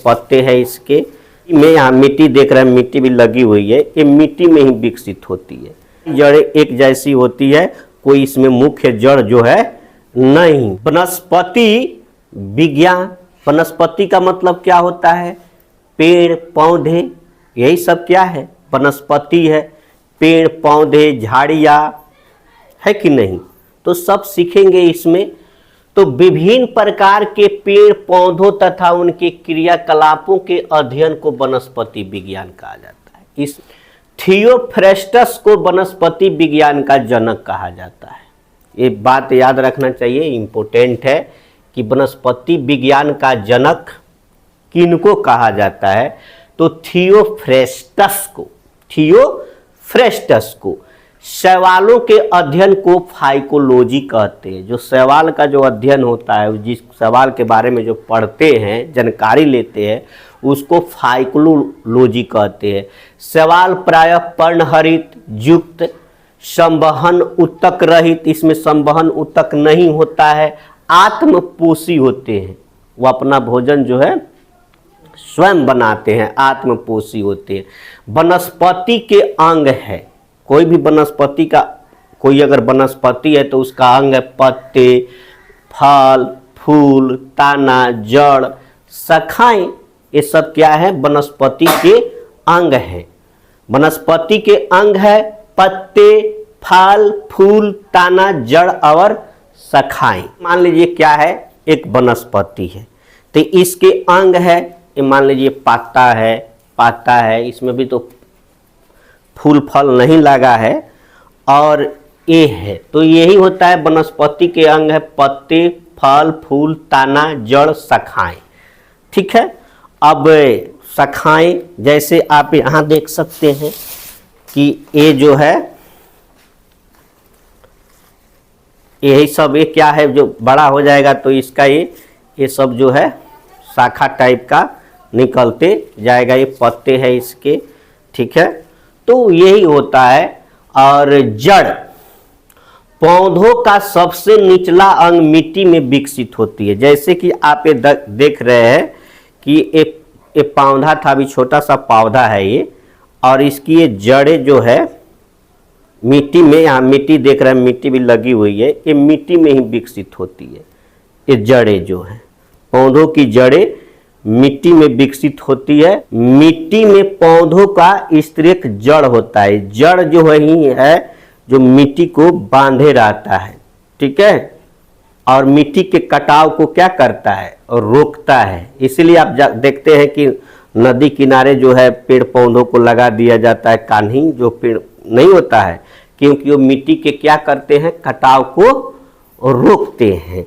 पत्ते हैं इसके में, यहाँ मिट्टी देख रहे हैं, मिट्टी भी लगी हुई है, ये मिट्टी में ही विकसित होती है। जड़ें एक जैसी होती है, कोई इसमें मुख्य जड़ जो है नहीं। वनस्पति विज्ञान, वनस्पति का मतलब क्या होता है? पेड़ पौधे, यही सब क्या है? वनस्पति है। पेड़ पौधे झाड़ियाँ है कि नहीं, तो सब सीखेंगे इसमें। तो विभिन्न प्रकार के पेड़ पौधों तथा उनके क्रियाकलापों के अध्ययन को वनस्पति विज्ञान कहा जाता है। इस थियोफ्रेस्टस को वनस्पति विज्ञान का जनक कहा जाता है। ये बात याद रखना चाहिए, इम्पोर्टेंट है कि वनस्पति विज्ञान का जनक किनको कहा जाता है? तो थियोफ्रेस्टस को। शैवालों के अध्ययन को फाइकोलॉजी कहते हैं। जो शैवाल का जो अध्ययन होता है, जिस शैवाल के बारे में जो पढ़ते हैं, जानकारी लेते हैं, उसको फाइकोलॉजी कहते हैं। शैवाल प्रायः पर्णहरित युक्त, संवहन उत्तक रहित, इसमें संवहन उत्तक नहीं होता है, आत्मपोषी होते हैं। वो अपना भोजन जो है स्वयं बनाते हैं, आत्मपोषी होते हैं। वनस्पति के अंग है, कोई भी वनस्पति का, कोई अगर वनस्पति है तो उसका अंग है पत्ते, फल, फूल, तना, जड़, शाखाएं, ये सब क्या है? वनस्पति के अंग है। वनस्पति के अंग है पत्ते, फल, फूल, तना, जड़ और शाखाएं। मान लीजिए क्या है? एक वनस्पति है, तो इसके अंग है, ये मान लीजिए पाता है, इसमें भी तो फूल फल नहीं लगा है, और ये है, तो यही होता है वनस्पति के अंग है पत्ते, फल, फूल, तना, जड़, शाखाएं। ठीक है। अब शाखाएं जैसे आप यहाँ देख सकते हैं कि ये जो है, यही सब, ये क्या है? जो बड़ा हो जाएगा तो इसका ये सब जो है शाखा टाइप का निकलते जाएगा। ये पत्ते हैं इसके, ठीक है। तो यही होता है। और जड़, पौधों का सबसे निचला अंग मिट्टी में विकसित होती है। जैसे कि आप ये देख रहे हैं कि एक पौधा था, अभी छोटा सा पौधा है ये, और इसकी ये जड़ें जो है मिट्टी में, यहाँ मिट्टी देख रहे हैं, मिट्टी भी लगी हुई है, ये मिट्टी में ही विकसित होती है। ये जड़ें जो है, पौधों की जड़ें मिट्टी में विकसित होती है। मिट्टी में पौधों का स्तरीय जड़ होता है। जड़ जो है जो मिट्टी को बांधे रहता है, ठीक है, और मिट्टी के कटाव को क्या करता है? और रोकता है। इसलिए आप देखते हैं कि नदी किनारे जो है पेड़ पौधों को लगा दिया जाता है, कान्ही जो पेड़ नहीं होता है, क्योंकि वो मिट्टी के क्या करते हैं? कटाव को रोकते हैं।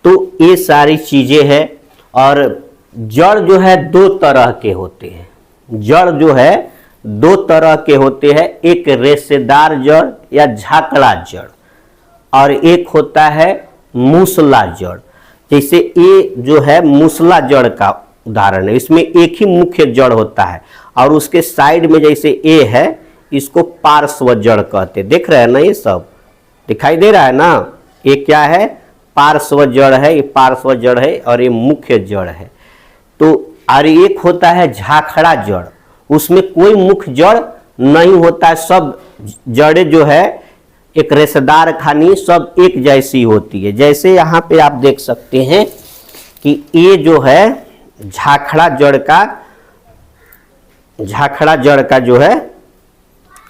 तो ये सारी चीजें हैं। और जड़ जो है दो तरह के होते हैं। जड़ जो है दो तरह के होते हैं, एक रेशेदार जड़ या झाकड़ा जड़, और एक होता है मूसला जड़। जैसे ये जो है मूसला जड़ का उदाहरण है। इसमें एक ही मुख्य जड़ होता है, और उसके साइड में जैसे ए है, इसको पार्श्व जड़ कहते हैं। देख रहे हैं ना, ये सब दिखाई दे रहा है ना? ये क्या है? पार्श्व जड़ है, ये पार्श्व जड़ है, और ये मुख्य जड़ है। तो और एक होता है झाखड़ा जड़, उसमें कोई मुख्य जड़ नहीं होता है। सब जड़ें जो है एक रेशेदार खानी सब एक जैसी होती है। जैसे यहाँ पे आप देख सकते हैं कि ये जो है झाखड़ा जड़ का जो है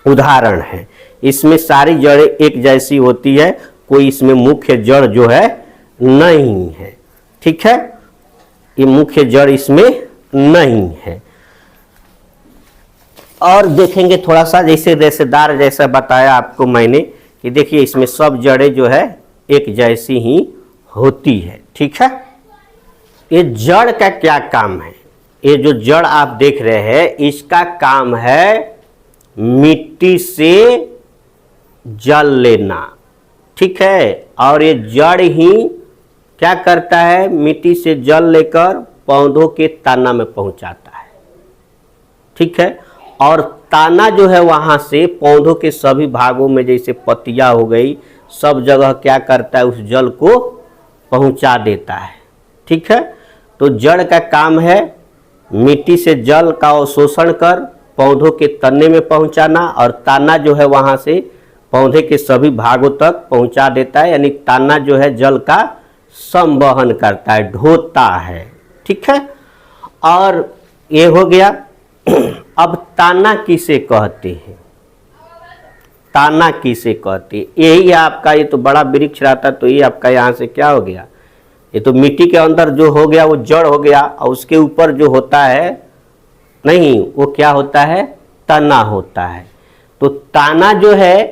उदाहरण है। इसमें सारी जड़ें एक जैसी होती है, कोई इसमें मुख्य जड़ जो है नहीं है। ठीक है, ये मुख्य जड़ इसमें नहीं है। और देखेंगे थोड़ा सा, जैसे रेशेदार जैसा बताया आपको मैंने कि देखिए इसमें सब जड़ें जो है एक जैसी ही होती है। ठीक है, ये जड़ का क्या काम है? ये जो जड़ आप देख रहे हैं, इसका काम है मिट्टी से जल लेना। ठीक है, और ये जड़ ही क्या करता है? मिट्टी से जल लेकर पौधों के तना में पहुंचाता है। ठीक है, और ताना जो है वहां से पौधों के सभी भागों में, जैसे पत्तियां हो गई, सब जगह क्या करता है? उस जल को पहुंचा देता है। ठीक है, तो जड़ का काम है मिट्टी से जल का अवशोषण कर पौधों के तने में पहुंचाना, और ताना जो है वहां से पौधे के सभी भागों तक पहुंचा देता है, यानी ताना जो है जल का संवहन करता है, ढोता है। ठीक है, और ये हो गया। अब ताना किसे कहते हैं, ताना किसे कहते हैं? यही आपका, ये तो बड़ा वृक्ष रहता तो ये आपका यहाँ से क्या हो गया, ये तो मिट्टी के अंदर जो हो गया वो जड़ हो गया, और उसके ऊपर जो होता है नहीं वो क्या होता है, तना होता है। तो ताना जो है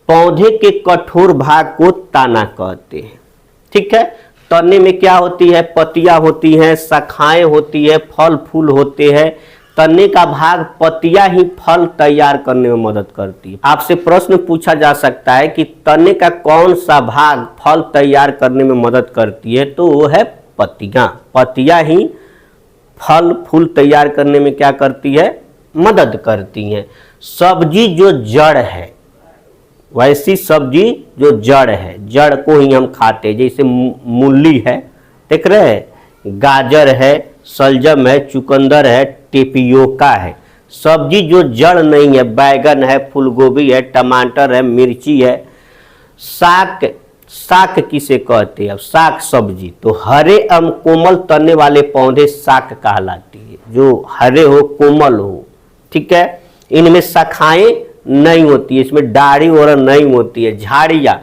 पौधे के कठोर भाग को ताना कहते हैं। ठीक है, तने में क्या होती है, पत्तियां होती हैं, शाखाएं होती है, फल फूल होते हैं। तने का भाग पत्तियां ही फल तैयार करने में मदद करती है। आपसे प्रश्न पूछा जा सकता है कि तने का कौन सा भाग फल तैयार करने में मदद करती है, तो वो है पत्तियां। पत्तियां ही फल फूल तैयार करने में क्या करती है, मदद करती हैं। सब्जी जो जड़ है, वैसी सब्जी जो जड़ है, जड़ को ही हम खाते हैं, जैसे मूली है, देख रहे हैं, गाजर है, सलजम है, चुकंदर है, टेपियोका है। सब्जी जो जड़ नहीं है, बैगन है, फूलगोभी है, टमाटर है, मिर्ची है। साग, साग किसे कहते हैं? अब साग सब्जी तो हरे एवं कोमल तने वाले पौधे साग कहलाती है, जो हरे हो कोमल हो। ठीक है, इनमें शाखाएं नहीं होती है, इसमें डाढ़ी वगैरह नहीं होती है। झाड़ियाँ,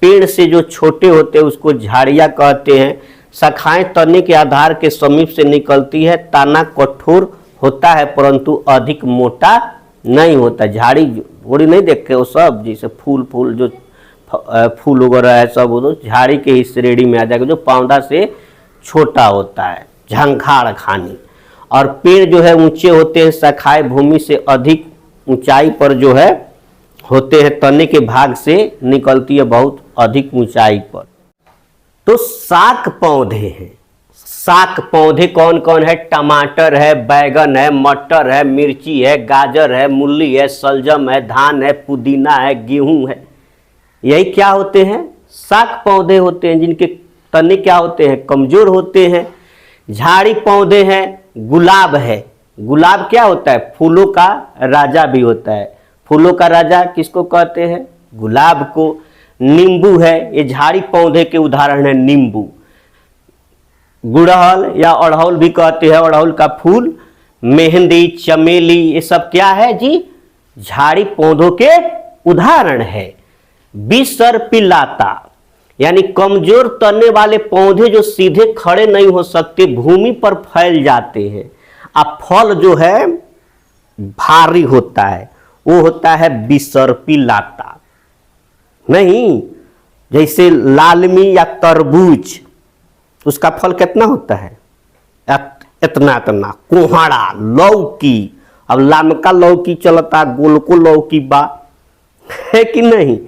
पेड़ से जो छोटे होते हैं उसको झाड़ियाँ कहते हैं। शाखाएं तने के आधार के समीप से निकलती है। ताना कठोर होता है परंतु अधिक मोटा नहीं होता। झाड़ी वोड़ी नहीं देखते वो सब, जैसे फूल फूल जो फूल वगैरह है सब वो झाड़ी के ही श्रेणी में आ जाएगा, जो पौधा से छोटा होता है, झंखाड़ खानी। और पेड़ जो है ऊंचे होते हैं, शाखाएं भूमि से अधिक ऊंचाई पर जो है होते हैं, तने के भाग से निकलती है बहुत अधिक ऊंचाई पर। तो शाक पौधे हैं। शाक पौधे कौन कौन है? टमाटर है, बैगन है, मटर है, मिर्ची है, गाजर है, मूली है, सलजम है, धान है, पुदीना है, गेहूं है। यही क्या होते हैं? शाक पौधे होते हैं, जिनके तने क्या होते हैं? कमजोर होते हैं। झाड़ी पौधे हैं, गुलाब है। गुलाब क्या होता है? फूलों का राजा भी होता है। फूलों का राजा किसको कहते हैं? गुलाब को। नींबू है, ये झाड़ी पौधे के उदाहरण है। नींबू, गुड़हल या अड़हुल भी कहते हैं, अड़हुल का फूल। मेहंदी, चमेली, ये सब क्या है जी? झाड़ी पौधों के उदाहरण है। बिसर्पिलाता यानी कमजोर तने वाले पौधे जो सीधे खड़े नहीं हो सकते, भूमि पर फैल जाते हैं। अब फल जो है भारी होता है, वो होता है बिसर्पिलाता। नहीं, जैसे लालमी या तरबूज, उसका फल कितना होता है? इतना इतना। कोहड़ा, लौकी, अब लामका लौकी चलता, गोलको लौकी बा, है कि नहीं?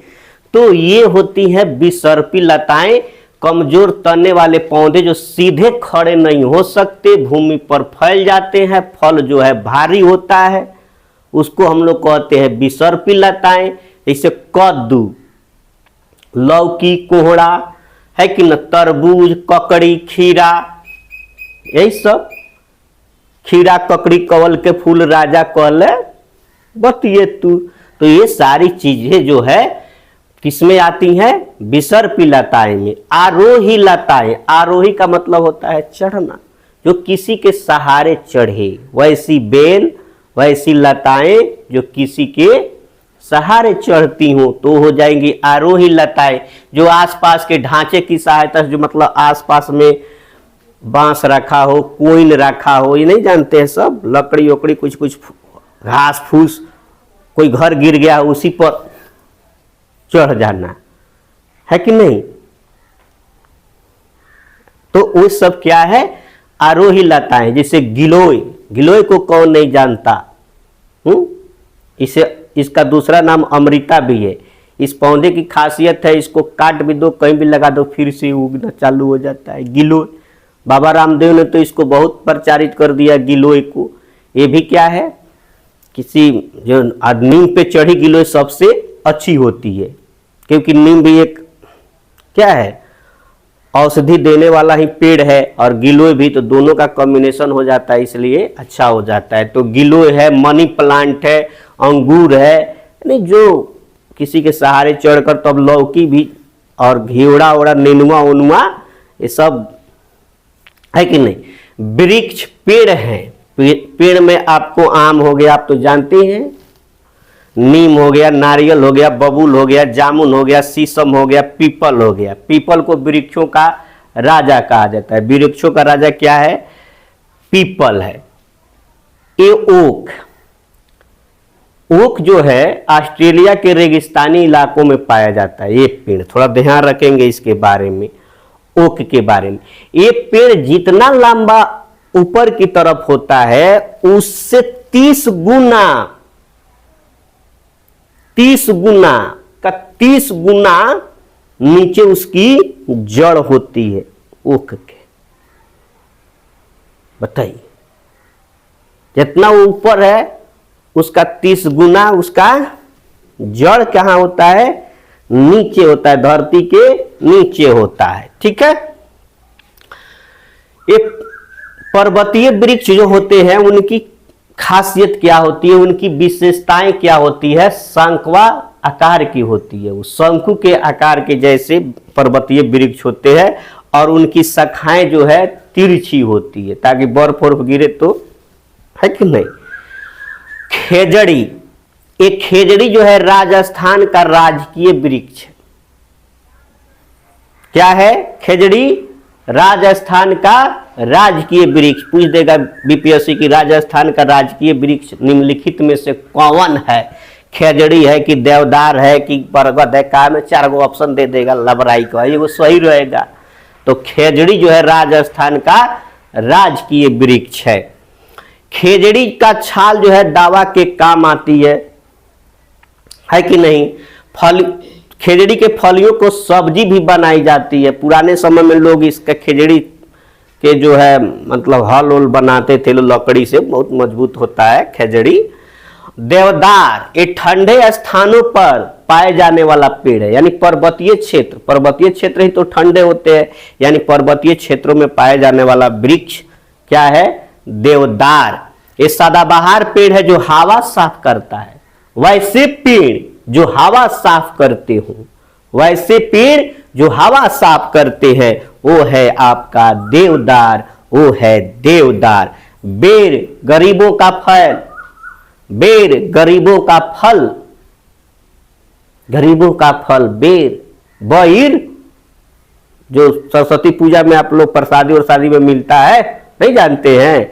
तो ये होती है बिसर्पिलताएं, कमजोर तने वाले पौधे जो सीधे खड़े नहीं हो सकते, भूमि पर फैल जाते हैं। फल जो है भारी होता है, उसको हम लोग कहते हैं बिसर्पिलताएं। जैसे कद्दू, लौकी, कोहड़ा, है कि न, तरबूज, ककड़ी, खीरा, यही सब। खीरा, ककड़ी, कवल के फूल राजा कहले बतिए तू। तो ये सारी चीजें जो है किसमें आती हैं? बिसर्पिलताएं में। आरोही लताएं, आरोही का मतलब होता है चढ़ना, जो किसी के सहारे चढ़े। वैसी बेल, वैसी लताएं जो किसी के सहारे चढ़ती हो तो हो जाएंगी आरोही लताएं। जो आसपास के ढांचे की सहायता से, जो मतलब आसपास में बांस रखा हो, कोयल रखा हो, ये नहीं जानते हैं सब, लकड़ी वकड़ी, कुछ कुछ घास फूस, कोई घर गिर गया उसी पर चढ़ जाना, है कि नहीं? तो वो सब क्या है? आरोही लताएं। जैसे गिलोय, गिलोय को कौन नहीं जानता? इसे, इसका दूसरा नाम अमृता भी है। इस पौधे की खासियत है, इसको काट भी दो, कहीं भी लगा दो, फिर से उगना चालू हो जाता है। गिलोय, बाबा रामदेव ने तो इसको बहुत प्रचारित कर दिया गिलोय को। ये भी क्या है? किसी जो नीम पे चढ़ी गिलोय सबसे अच्छी होती है, क्योंकि नीम भी एक क्या है? औषधि देने वाला ही पेड़ है और गिलोय भी, तो दोनों का कॉम्बिनेशन हो जाता है, इसलिए अच्छा हो जाता है। तो गिलोय है, मनी प्लांट है, अंगूर है, यानी जो किसी के सहारे चढ़कर, तब लौकी भी और घेवड़ा ओड़ा, नेनुआ उनुआ, ये सब है कि नहीं। वृक्ष पेड़ हैं, पेड़ में आपको आम हो गया, आप तो जानते हैं, नीम हो गया, नारियल हो गया, बबूल हो गया, जामुन हो गया, शीशम हो गया, पीपल हो गया। पीपल को वृक्षों का राजा कहा जाता है। वृक्षों का राजा क्या है? पीपल है। ये ओक जो है ऑस्ट्रेलिया के रेगिस्तानी इलाकों में पाया जाता है। ये पेड़, थोड़ा ध्यान रखेंगे इसके बारे में, ओक के बारे में। ये पेड़ जितना लंबा ऊपर की तरफ होता है, उससे 30 गुना नीचे उसकी जड़ होती है ओक के। बताइए, जितना ऊपर है उसका 30 गुना उसका जड़ कहाँ होता है? नीचे होता है, धरती के नीचे होता है। ठीक है। ये पर्वतीय वृक्ष जो होते हैं उनकी खासियत क्या होती है, उनकी विशेषताएं क्या होती है? शंक्वा आकार की होती है, वो शंकु के आकार के जैसे पर्वतीय वृक्ष होते हैं और उनकी शाखाएं जो है तिरछी होती है, ताकि बर्फ वर्फ गिरे तो, है कि नहीं। खेजड़ी, एक खेजड़ी जो है राजस्थान का राजकीय वृक्ष है। क्या है? खेजड़ी राजस्थान का राजकीय वृक्ष। पूछ देगा बीपीएससी की राजस्थान का राजकीय वृक्ष निम्नलिखित में से कौन है? खेजड़ी है कि देवदार है कि बरगद है? का में 4 गो ऑप्शन दे देगा, लबराई का ये वो सही रहेगा। तो खेजड़ी जो है राजस्थान का राजकीय वृक्ष है। खेजड़ी का छाल जो है दवा के काम आती है कि नहीं। फल, खेजड़ी के फलियों को सब्जी भी बनाई जाती है। पुराने समय में लोग इसका खेजड़ी के जो है मतलब हल उल बनाते थे लकड़ी से, बहुत मजबूत होता है खेजड़ी। देवदार, ये ठंडे स्थानों पर पाए जाने वाला पेड़ है, यानी पर्वतीय क्षेत्र ही तो ठंडे होते हैं, यानी पर्वतीय क्षेत्रों में पाए जाने वाला वृक्ष क्या है? देवदार। ये सदाबहार पेड़ है जो हवा साफ करता है। वैसे पेड़ जो हवा साफ करते हो, वैसे पेड़ जो हवा साफ करते हैं, वो है आपका देवदार, वो है देवदार। बेर, गरीबों का फल, बेर गरीबों का फल, गरीबों का फल बेर। बईर जो सरस्वती पूजा में आप लोग प्रसादी और शादी में मिलता है, नहीं जानते हैं?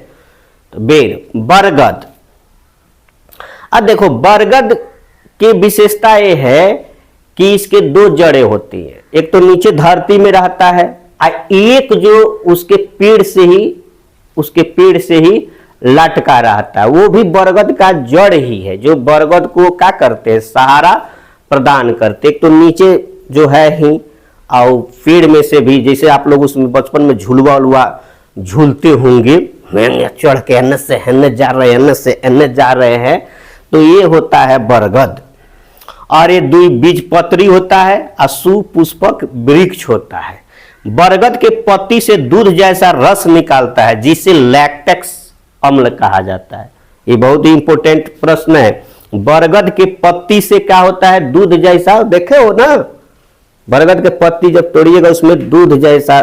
तो बेर। बरगद, अब देखो बरगद की विशेषता ये है कि इसके 2 जड़ें होती हैं। एक तो नीचे धरती में रहता है, एक जो उसके पेड़ से ही लटका रहता है, वो भी बरगद का जड़ ही है, जो बरगद को क्या करते हैं? सहारा प्रदान करते। एक तो नीचे जो है ही, और पेड़ में से भी, जैसे आप लोग उसमें बचपन में झुलवा उलवा झूलते होंगे, चढ़ के एन से एन जा रहे हैं, एन से एन जा रहे हैं, तो ये होता है बरगद। और ये 2 बीजपत्री होता है और सुपुष्पक वृक्ष होता है। बरगद के पत्ती से दूध जैसा रस निकालता है, जिसे लैक्टेक्स अम्ल कहा जाता है। ये बहुत ही इंपॉर्टेंट प्रश्न है। बरगद के पत्ती से क्या होता है? दूध जैसा, देखे हो ना, बरगद के पत्ती जब तोड़िएगा उसमें दूध जैसा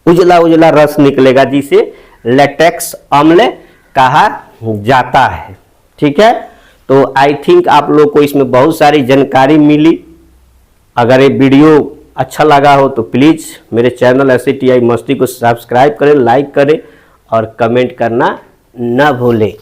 उजला उजला रस निकलेगा, जिसे लैटेक्स अम्ल कहा जाता है। ठीक है। तो आई थिंक आप लोग को इसमें बहुत सारी जानकारी मिली। अगर ये वीडियो अच्छा लगा हो तो प्लीज़ मेरे चैनल SCTI मस्ती को सब्सक्राइब करें, लाइक करें और कमेंट करना ना भूलें।